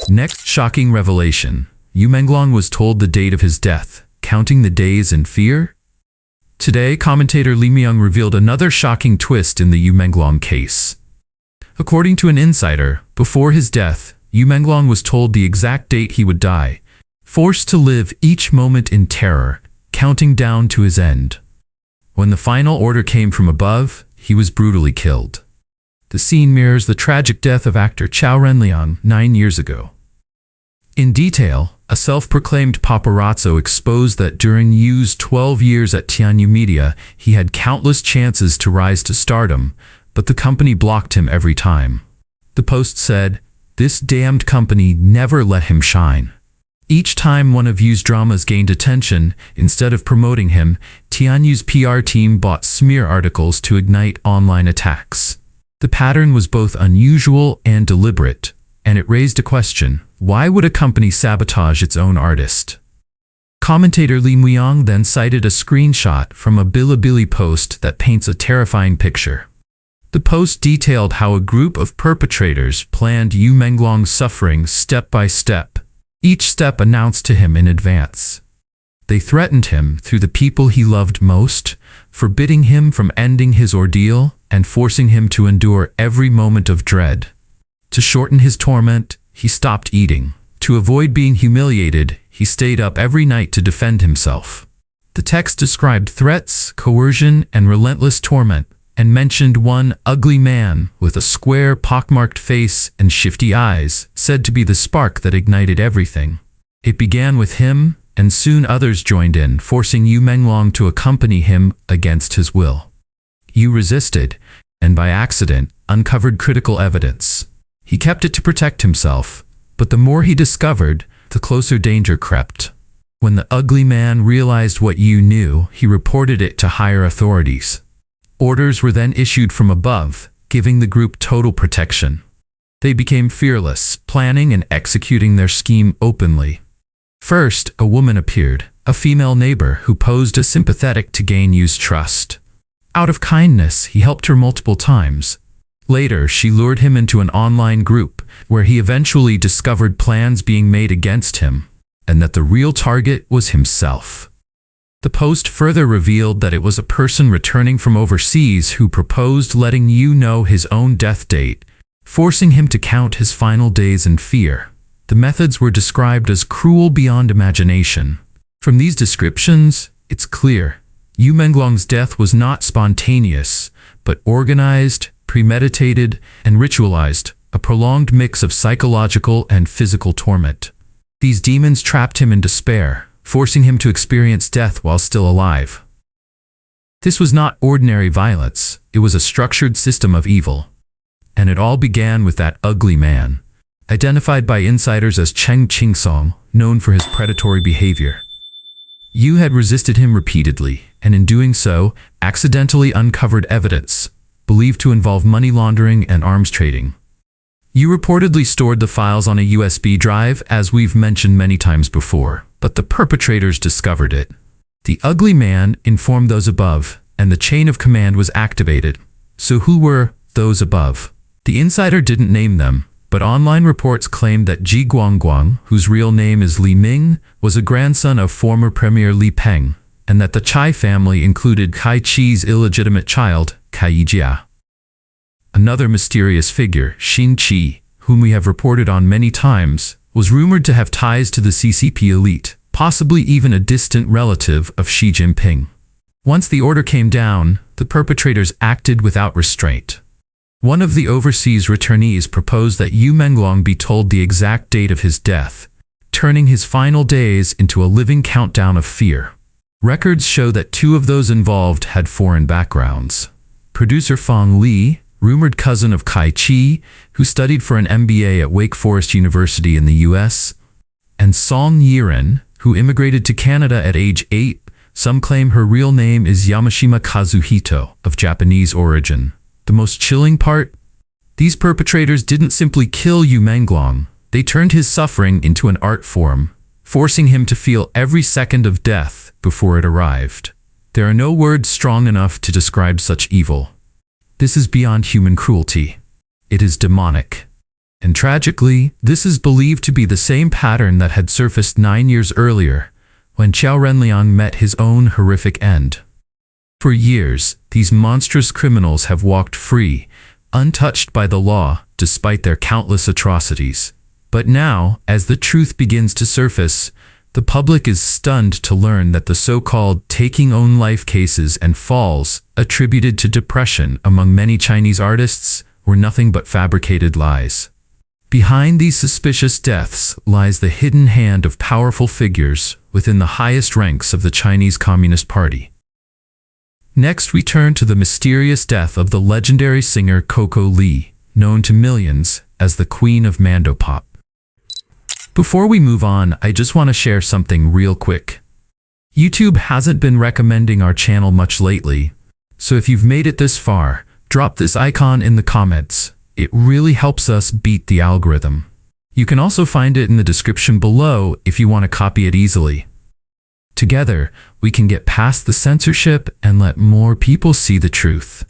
Next shocking revelation. MengLong was told the date of his death, counting the days in fear? Today, commentator Li Myung revealed another shocking twist in the MengLong case. According to an insider, before his death, MengLong was told the exact date he would die, forced to live each moment in terror, counting down to his end. When the final order came from above, he was brutally killed. The scene mirrors the tragic death of actor Chow Renliang 9 years ago. In detail, a self-proclaimed paparazzo exposed that during Yu's 12 years at Tianyu Media, he had countless chances to rise to stardom, but the company blocked him every time. The post said, "This damned company never let him shine." Each time one of Yu's dramas gained attention, instead of promoting him, Tianyu's PR team bought smear articles to ignite online attacks. The pattern was both unusual and deliberate, and it raised a question: why would a company sabotage its own artist? Commentator Li Myung then cited a screenshot from a Bilibili post that paints a terrifying picture. The post detailed how a group of perpetrators planned MengLong's suffering step by step, each step announced to him in advance. They threatened him through the people he loved most, forbidding him from ending his ordeal and forcing him to endure every moment of dread. To shorten his torment, he stopped eating. To avoid being humiliated, he stayed up every night to defend himself. The text described threats, coercion, and relentless torment, and mentioned one ugly man with a square, pockmarked face and shifty eyes, said to be the spark that ignited everything. It began with him, and soon others joined in, forcing MengLong to accompany him against his will. Yu resisted, and by accident, uncovered critical evidence. He kept it to protect himself, but the more he discovered, the closer danger crept. When the ugly man realized what Yu knew, he reported it to higher authorities. Orders were then issued from above, giving the group total protection. They became fearless, planning and executing their scheme openly. First, a woman appeared, a female neighbor who posed as sympathetic to gain Yu's trust. Out of kindness, he helped her multiple times. Later, she lured him into an online group, where he eventually discovered plans being made against him, and that the real target was himself. The post further revealed that it was a person returning from overseas who proposed letting Yu know his own death date, forcing him to count his final days in fear. The methods were described as cruel beyond imagination. From these descriptions, it's clear MengLong's death was not spontaneous, but organized, premeditated, and ritualized, a prolonged mix of psychological and physical torment. These demons trapped him in despair, forcing him to experience death while still alive. This was not ordinary violence, it was a structured system of evil. And it all began with that ugly man, identified by insiders as Cheng Qingsong, known for his predatory behavior. Yu had resisted him repeatedly, and in doing so, accidentally uncovered evidence, believed to involve money laundering and arms trading. Yu reportedly stored the files on a USB drive, as we've mentioned many times before, but the perpetrators discovered it. The ugly man informed those above, and the chain of command was activated. So who were those above? The insider didn't name them, but online reports claimed that Ji Guangguang, whose real name is Li Ming, was a grandson of former Premier Li Peng, and that the Chai family included Kai Chi's illegitimate child, Kai Yijia. Another mysterious figure, Xin Qi, whom we have reported on many times, was rumored to have ties to the CCP elite, possibly even a distant relative of Xi Jinping. Once the order came down, the perpetrators acted without restraint. One of the overseas returnees proposed that MengLong be told the exact date of his death, turning his final days into a living countdown of fear. Records show that two of those involved had foreign backgrounds. Producer Fang Li, rumored cousin of Kai Chi, who studied for an MBA at Wake Forest University in the US, and Song Yiren, who immigrated to Canada at age 8. Some claim her real name is Yamashima Kazuhito, of Japanese origin. The most chilling part? These perpetrators didn't simply kill MengLong, they turned his suffering into an art form, forcing him to feel every second of death before it arrived. There are no words strong enough to describe such evil. This is beyond human cruelty. It is demonic. And tragically, this is believed to be the same pattern that had surfaced 9 years earlier, when Qiao Renliang met his own horrific end. For years, these monstrous criminals have walked free, untouched by the law, despite their countless atrocities. But now, as the truth begins to surface, the public is stunned to learn that the so-called taking own life cases and falls attributed to depression among many Chinese artists were nothing but fabricated lies. Behind these suspicious deaths lies the hidden hand of powerful figures within the highest ranks of the Chinese Communist Party. Next, we turn to the mysterious death of the legendary singer Coco Lee, known to millions as the Queen of Mandopop. Before we move on, I just want to share something real quick. YouTube hasn't been recommending our channel much lately, so if you've made it this far, drop this icon in the comments. It really helps us beat the algorithm. You can also find it in the description below if you want to copy it easily. Together, we can get past the censorship and let more people see the truth.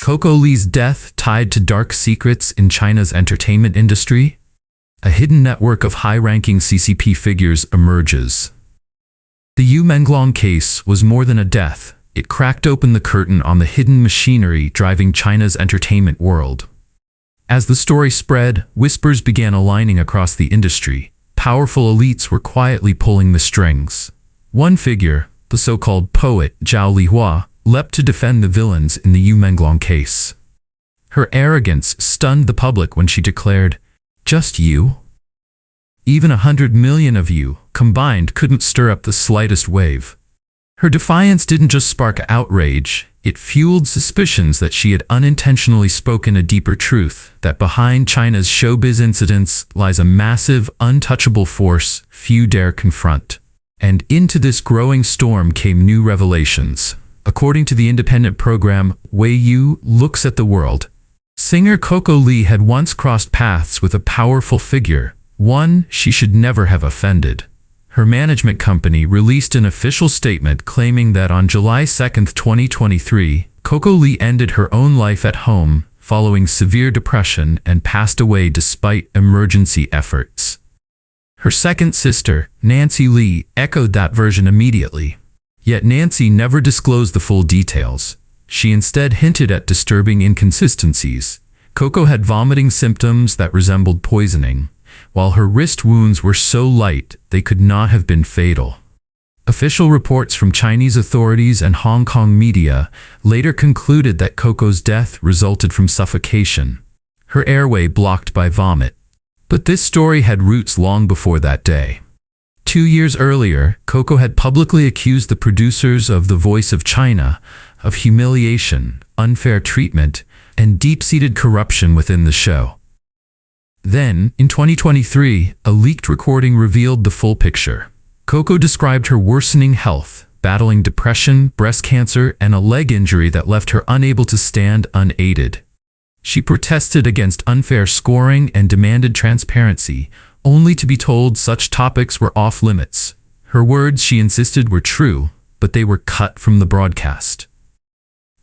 Coco Lee's death tied to dark secrets in China's entertainment industry. A hidden network of high-ranking CCP figures emerges. The MengLong case was more than a death. It cracked open the curtain on the hidden machinery driving China's entertainment world. As the story spread, whispers began aligning across the industry. Powerful elites were quietly pulling the strings. One figure, the so-called poet Zhao Lihua, leapt to defend the villains in the MengLong case. Her arrogance stunned the public when she declared, "Just you? Even 100 million of you combined couldn't stir up the slightest wave." Her defiance didn't just spark outrage, it fueled suspicions that she had unintentionally spoken a deeper truth, that behind China's showbiz incidents lies a massive, untouchable force few dare confront. And into this growing storm came new revelations. According to the independent program Weiyu Looks at the World, singer Coco Lee had once crossed paths with a powerful figure, one she should never have offended. Her management company released an official statement claiming that on July 2, 2023, Coco Lee ended her own life at home following severe depression and passed away despite emergency efforts. Her second sister, Nancy Lee, echoed that version immediately. Yet Nancy never disclosed the full details. She instead hinted at disturbing inconsistencies. Coco had vomiting symptoms that resembled poisoning, while her wrist wounds were so light they could not have been fatal. Official reports from Chinese authorities and Hong Kong media later concluded that Coco's death resulted from suffocation, her airway blocked by vomit. But this story had roots long before that day. 2 years earlier, Coco had publicly accused the producers of The Voice of China of humiliation, unfair treatment, and deep-seated corruption within the show. Then, in 2023, a leaked recording revealed the full picture. Coco described her worsening health, battling depression, breast cancer, and a leg injury that left her unable to stand unaided. She protested against unfair scoring and demanded transparency, only to be told such topics were off limits. Her words, she insisted, were true, but they were cut from the broadcast.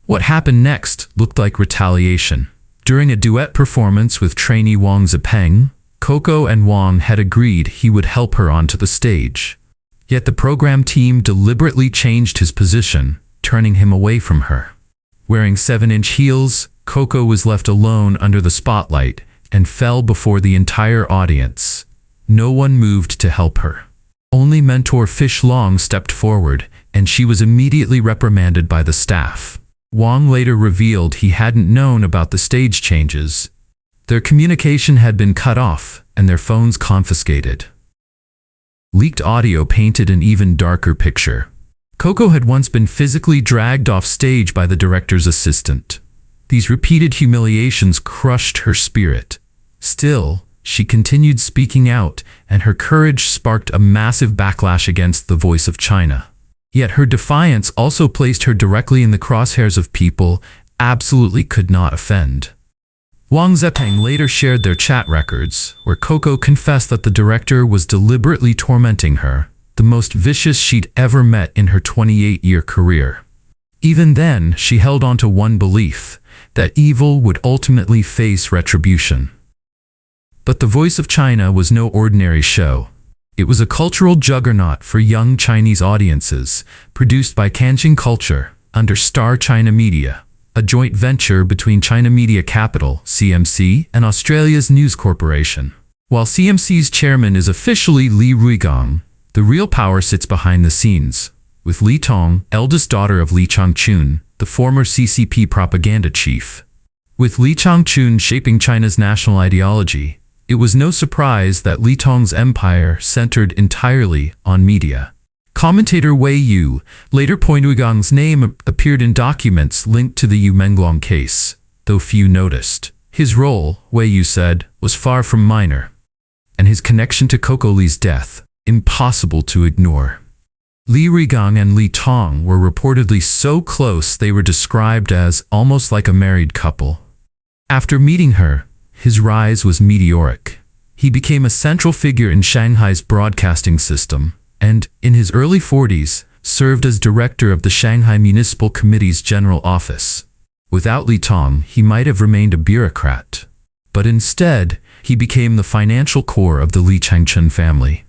What happened next looked like retaliation. During a duet performance with trainee Wang Zipeng, Coco and Wang had agreed he would help her onto the stage. Yet the program team deliberately changed his position, turning him away from her. Wearing 7-inch heels, Coco was left alone under the spotlight and fell before the entire audience. No one moved to help her. Only mentor Fish Long stepped forward, and she was immediately reprimanded by the staff. Wang later revealed he hadn't known about the stage changes. Their communication had been cut off and their phones confiscated. Leaked audio painted an even darker picture. Coco had once been physically dragged off stage by the director's assistant. These repeated humiliations crushed her spirit. Still, she continued speaking out, and her courage sparked a massive backlash against The Voice of China. Yet her defiance also placed her directly in the crosshairs of people absolutely could not offend. Wang Zipeng later shared their chat records, where Coco confessed that the director was deliberately tormenting her, the most vicious she'd ever met in her 28-year career. Even then, she held on to one belief, that evil would ultimately face retribution. But The Voice of China was no ordinary show. It was a cultural juggernaut for young Chinese audiences, produced by Canjing Culture under Star China Media, a joint venture between China Media Capital, CMC, and Australia's News Corporation. While CMC's chairman is officially Li Ruigang, the real power sits behind the scenes, with Li Tong, eldest daughter of Li Changchun, the former CCP propaganda chief. With Li Changchun shaping China's national ideology, it was no surprise that Li Tong's empire centered entirely on media. Commentator Wei Yu later pointed Ruigang's name appeared in documents linked to the MengLong case, though few noticed. His role, Wei Yu said, was far from minor, and his connection to Coco Lee's death, impossible to ignore. Li Ruigang and Li Tong were reportedly so close they were described as almost like a married couple. After meeting her, his rise was meteoric. He became a central figure in Shanghai's broadcasting system, and, in his early 40s, served as director of the Shanghai Municipal Committee's general office. Without Li Tong, he might have remained a bureaucrat. But instead, he became the financial core of the Li Changchun family.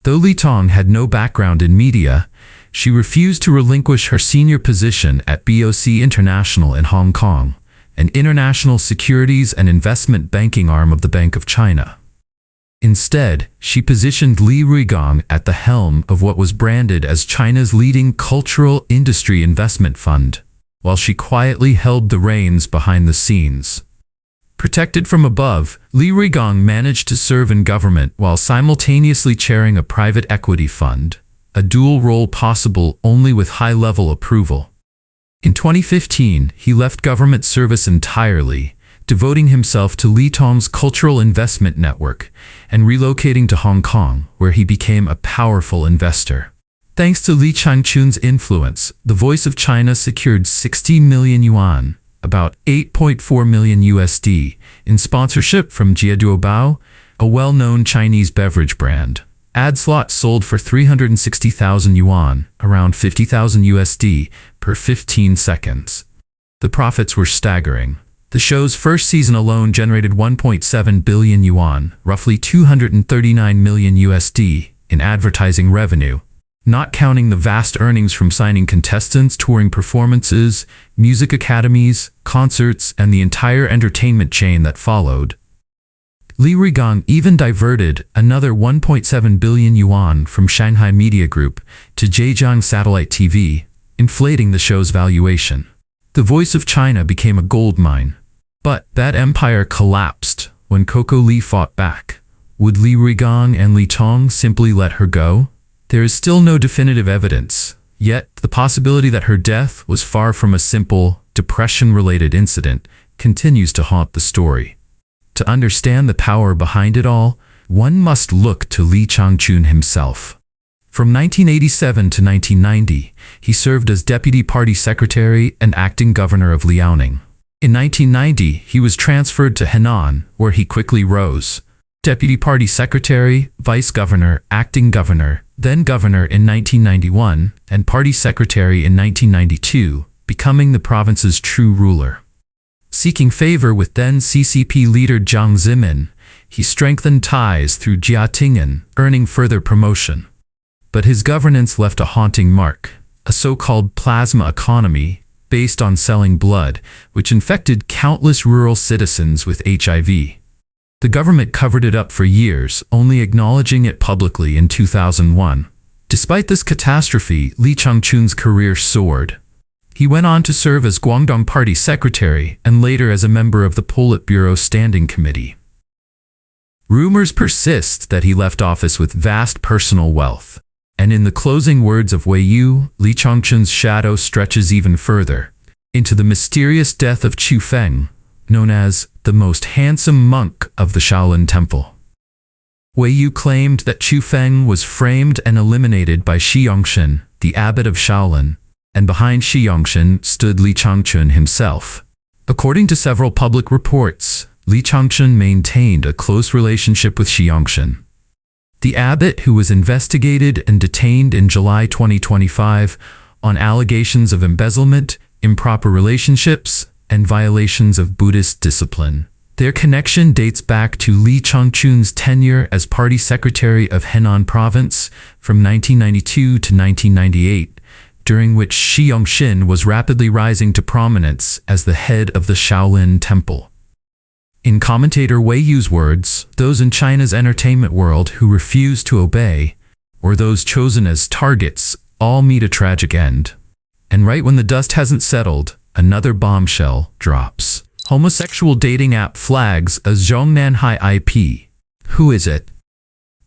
Though Li Tong had no background in media, she refused to relinquish her senior position at BOC International in Hong Kong, an international securities and investment banking arm of the Bank of China. Instead, she positioned Li Ruigang at the helm of what was branded as China's leading cultural industry investment fund, while she quietly held the reins behind the scenes. Protected from above, Li Ruigang managed to serve in government while simultaneously chairing a private equity fund, a dual role possible only with high-level approval. In 2015, he left government service entirely, devoting himself to Li Tong's cultural investment network and relocating to Hong Kong, where he became a powerful investor. Thanks to Li Changchun's influence, The Voice of China secured 60 million yuan, about $8.4 million USD, in sponsorship from Jieduobao, a well-known Chinese beverage brand. Ad slots sold for 360,000 yuan, around 50,000 USD, per 15 seconds. The profits were staggering. The show's first season alone generated 1.7 billion yuan, roughly 239 million USD, in advertising revenue, not counting the vast earnings from signing contestants, touring performances, music academies, concerts, and the entire entertainment chain that followed. Li Ruigang even diverted another 1.7 billion yuan from Shanghai Media Group to Zhejiang Satellite TV, inflating the show's valuation. The Voice of China became a gold mine. But that empire collapsed when Coco Lee fought back. Would Li Ruigang and Li Tong simply let her go? There is still no definitive evidence, yet the possibility that her death was far from a simple, depression-related incident continues to haunt the story. To understand the power behind it all, one must look to Li Changchun himself. From 1987 to 1990, he served as deputy party secretary and acting governor of Liaoning. In 1990, he was transferred to Henan, where he quickly rose. Deputy party secretary, vice governor, acting governor, then governor in 1991, and party secretary in 1992, becoming the province's true ruler. Seeking favor with then CCP leader Jiang Zemin, he strengthened ties through Jia Ting'an, earning further promotion. But his governance left a haunting mark, a so-called plasma economy based on selling blood, which infected countless rural citizens with HIV. The government covered it up for years, only acknowledging it publicly in 2001. Despite this catastrophe, Li Changchun's career soared. He went on to serve as Guangdong Party secretary and later as a member of the Politburo Standing Committee. Rumors persist that he left office with vast personal wealth. And in the closing words of Wei Yu, Li Changchun's shadow stretches even further, into the mysterious death of Chu Feng, known as the most handsome monk of the Shaolin Temple. Wei Yu claimed that Chu Feng was framed and eliminated by Shi Yongshen, the abbot of Shaolin, and behind Shi Yongshen stood Li Changchun himself. According to several public reports, Li Changchun maintained a close relationship with Shi Yongshen. The abbot, who was investigated and detained in July 2025 on allegations of embezzlement, improper relationships, and violations of Buddhist discipline. Their connection dates back to Li Changchun's tenure as party secretary of Henan province from 1992 to 1998, during which Shi Yongxin was rapidly rising to prominence as the head of the Shaolin Temple. In commentator Wei Yu's words, those in China's entertainment world who refuse to obey, or those chosen as targets, all meet a tragic end. And right when the dust hasn't settled, another bombshell drops. Homosexual dating app flags a Zhongnanhai IP. Who is it?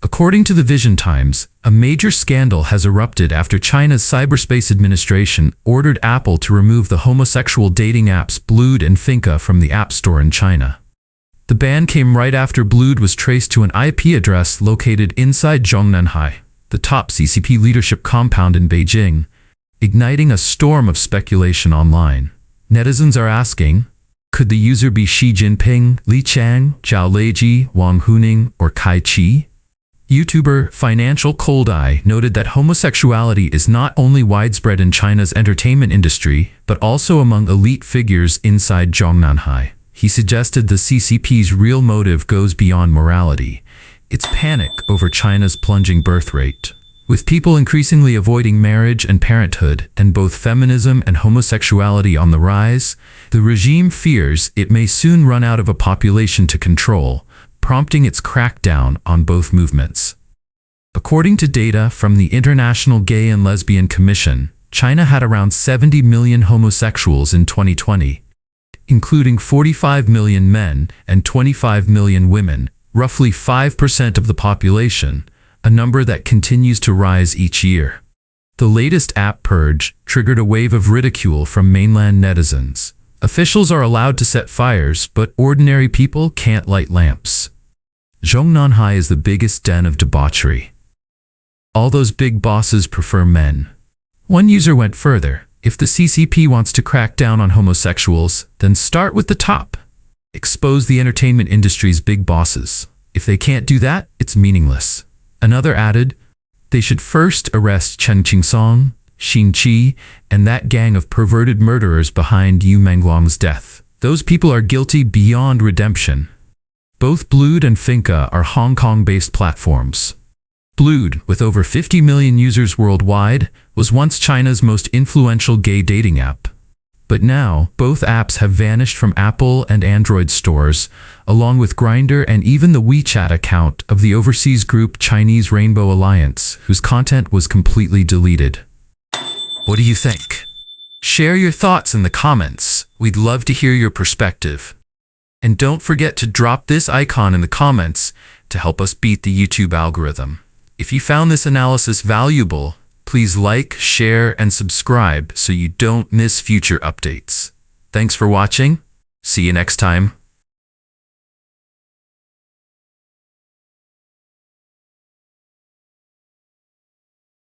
According to the Vision Times, a major scandal has erupted after China's Cyberspace Administration ordered Apple to remove the homosexual dating apps Blued and Finka from the App Store in China. The ban came right after Blued was traced to an IP address located inside Zhongnanhai, the top CCP leadership compound in Beijing, igniting a storm of speculation online. Netizens are asking, could the user be Xi Jinping, Li Chang, Zhao Leiji, Wang Huning, or Kai Chi? YouTuber Financial Cold Eye noted that homosexuality is not only widespread in China's entertainment industry, but also among elite figures inside Zhongnanhai. He suggested the CCP's real motive goes beyond morality. It's panic over China's plunging birth rate. With people increasingly avoiding marriage and parenthood, and both feminism and homosexuality on the rise, the regime fears it may soon run out of a population to control, prompting its crackdown on both movements. According to data from the International Gay and Lesbian Commission, China had around 70 million homosexuals in 2020, including 45 million men and 25 million women, roughly 5% of the population, a number that continues to rise each year. The latest app purge triggered a wave of ridicule from mainland netizens. Officials are allowed to set fires, but ordinary people can't light lamps. Zhongnanhai is the biggest den of debauchery. All those big bosses prefer men. One user went further. If the CCP wants to crack down on homosexuals, then start with the top. Expose the entertainment industry's big bosses. If they can't do that, it's meaningless. Another added, they should first arrest Chen Qingsong, Xin Qi, and that gang of perverted murderers behind MengLong's death. Those people are guilty beyond redemption. Both Blued and Finka are Hong Kong-based platforms. Blued, with over 50 million users worldwide, was once China's most influential gay dating app. But now, both apps have vanished from Apple and Android stores, along with Grindr and even the WeChat account of the overseas group Chinese Rainbow Alliance, whose content was completely deleted. What do you think? Share your thoughts in the comments. We'd love to hear your perspective. And don't forget to drop this icon in the comments to help us beat the YouTube algorithm. If you found this analysis valuable, please like, share, and subscribe so you don't miss future updates. Thanks for watching. See you next time.